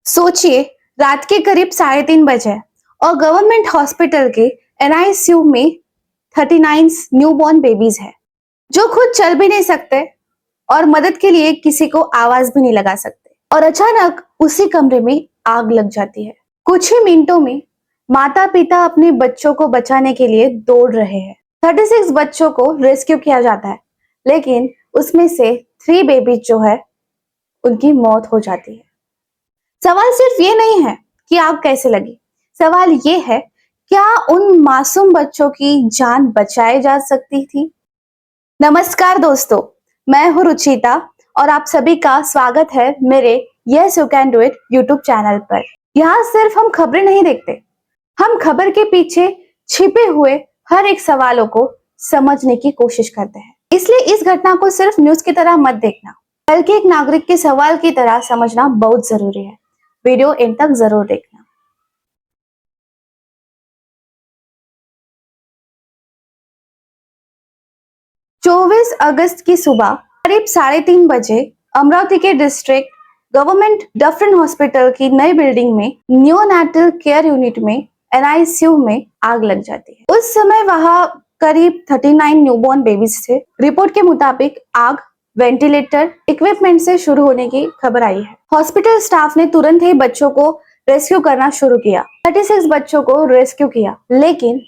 सोचिए, रात के करीब 3:30 बजे और गवर्नमेंट हॉस्पिटल के एनआईसीयू में 39 न्यूबॉर्न बेबीज है जो खुद चल भी नहीं सकते और मदद के लिए किसी को आवाज भी नहीं लगा सकते। और अचानक उसी कमरे में आग लग जाती है। कुछ ही मिनटों में माता पिता अपने बच्चों को बचाने के लिए दौड़ रहे हैं। 36 बच्चों को रेस्क्यू किया जाता है, लेकिन उसमें से 3 बेबीज जो है उनकी मौत हो जाती है। सवाल सिर्फ ये नहीं है कि आग कैसे लगी, सवाल ये है क्या उन मासूम बच्चों की जान बचाई जा सकती थी। नमस्कार दोस्तों, मैं हूं रुचिता और आप सभी का स्वागत है मेरे yes you can do it YouTube channel पर। यहाँ सिर्फ हम खबरें नहीं देखते, हम खबर के पीछे छिपे हुए हर एक सवालों को समझने की कोशिश करते हैं। इसलिए इस घटना को सिर्फ न्यूज की तरह मत देखना, बल्कि एक नागरिक के सवाल की तरह समझना बहुत जरूरी है। वीडियो एंड तक जरूर देखना। चौबीस अगस्त की सुबह करीब 3:30 बजे अमरावती के डिस्ट्रिक्ट गवर्नमेंट डफरिन हॉस्पिटल की नई बिल्डिंग में नियोनेटल केयर यूनिट में एनआईसीयू में आग लग जाती है। उस समय वहां करीब 39 न्यूबॉर्न बेबीज थे। रिपोर्ट के मुताबिक आग वेंटिलेटर इक्विपमेंट से शुरू होने की खबर आई है। हॉस्पिटल स्टाफ ने तुरंत ही बच्चों को रेस्क्यू करना शुरू किया। 36 बच्चों को रेस्क्यू किया, लेकिन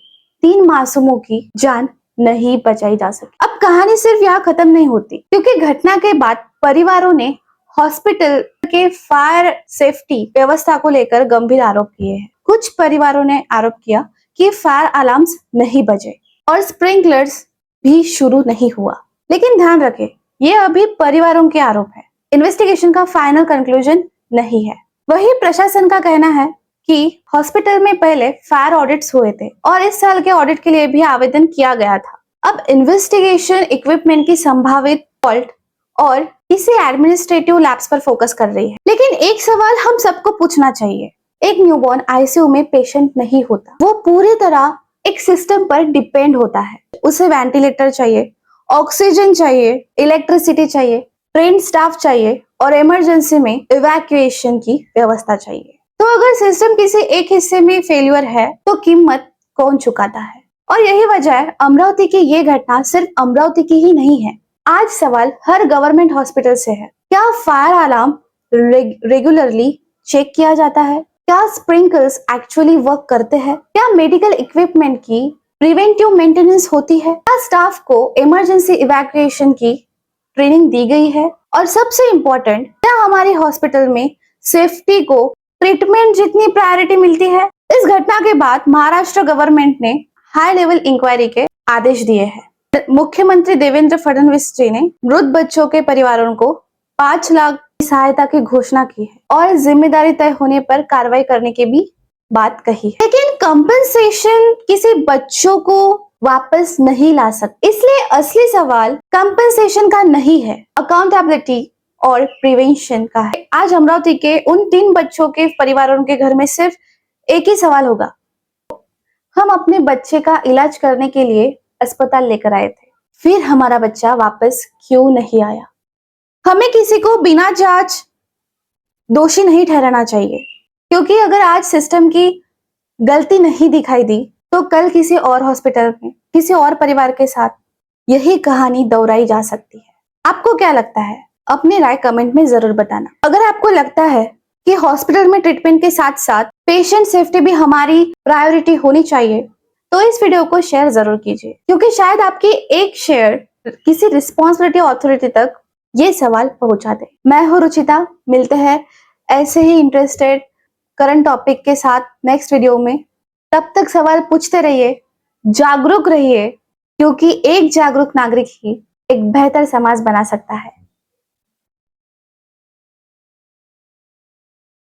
3 मासूमों की जान नहीं बचाई जा सकी। अब कहानी सिर्फ यहाँ खत्म नहीं होती, क्योंकि घटना के बाद परिवारों ने हॉस्पिटल के फायर सेफ्टी व्यवस्था को लेकर गंभीर आरोप किए हैं। कुछ परिवारों ने आरोप किया कि फायर अलार्म्स नहीं बजे और स्प्रिंकलर्स भी शुरू नहीं हुआ। लेकिन ध्यान रखें, ये अभी परिवारों के आरोप है, इन्वेस्टिगेशन का फाइनल कंक्लूजन नहीं है। वही प्रशासन का कहना है कि हॉस्पिटल में पहले फायर ऑडिट्स हुए थे और इस साल के ऑडिट के लिए भी आवेदन किया गया था। अब इन्वेस्टिगेशन इक्विपमेंट की संभावित फॉल्ट और इसी एडमिनिस्ट्रेटिव लैब्स पर फोकस कर रही है। लेकिन एक सवाल हम सबको पूछना चाहिए, एक न्यूबॉर्न आईसीयू में पेशेंट नहीं होता, वो पूरी तरह एक सिस्टम पर डिपेंड होता है। उसे वेंटिलेटर चाहिए, ऑक्सीजन चाहिए, इलेक्ट्रिसिटी चाहिए, ट्रेन स्टाफ चाहिए और इमरजेंसी में इवैक्यूएशन की व्यवस्था चाहिए। तो अगर सिस्टम किसी एक हिस्से में फेल्यूर है तो कीमत कौन चुकाता है? और यही वजह है अमरावती की ये घटना सिर्फ अमरावती की ही नहीं है। आज सवाल हर गवर्नमेंट हॉस्पिटल से है, क्या फायर अलार्म रेगुलरली चेक किया जाता है? क्या स्प्रिंकलर्स एक्चुअली वर्क करते हैं? क्या मेडिकल इक्विपमेंट की प्रिवेंटिव मेंटेनेंस होती है? क्या स्टाफ को इमरजेंसी इवैक्यूएशन की ट्रेनिंग दी गई है? और सबसे इम्पोर्टेंट, क्या हमारे हॉस्पिटल में सेफ्टी को ट्रीटमेंट जितनी प्रायोरिटी मिलती है? इस घटना के बाद महाराष्ट्र गवर्नमेंट ने हाई लेवल इंक्वायरी के आदेश दिए हैं। मुख्यमंत्री देवेंद्र फडणवीस जी ने मृत बच्चों के परिवारों को 5 लाख की सहायता की घोषणा की है और जिम्मेदारी तय होने पर कार्रवाई करने की भी बात कही है। लेकिन कंपनसेशन किसी बच्चों को वापस नहीं ला सकती, इसलिए असली सवाल कंपनसेशन का नहीं है, अकाउंटेबिलिटी और प्रिवेंशन का है। आज अमरावती के उन 3 बच्चों के परिवारों के घर में सिर्फ एक ही सवाल होगा, हम अपने बच्चे का इलाज करने के लिए अस्पताल लेकर आए थे, फिर हमारा बच्चा वापस क्यों नहीं आया? हमें किसी को बिना जांच दोषी नहीं ठहराना चाहिए, क्योंकि अगर आज सिस्टम की गलती नहीं दिखाई दी तो कल किसी और हॉस्पिटल में किसी और परिवार के साथ यही कहानी दोहराई जा सकती है। आपको क्या लगता है? अपनी राय कमेंट में जरूर बताना। अगर आपको लगता है कि हॉस्पिटल में ट्रीटमेंट के साथ साथ पेशेंट सेफ्टी भी हमारी प्रायोरिटी होनी चाहिए, तो इस वीडियो को शेयर जरूर कीजिए, क्योंकि शायद आपकी एक शेयर किसी रिस्पॉन्सिबिलिटी अथॉरिटी तक ये सवाल पहुंचा दे। मैं हूं रुचिता, मिलते हैं ऐसे ही इंटरेस्टेड करंट टॉपिक के साथ नेक्स्ट वीडियो में। तब तक सवाल पूछते रहिए, जागरूक रहिए, क्योंकि एक जागरूक नागरिक ही एक बेहतर समाज बना सकता है।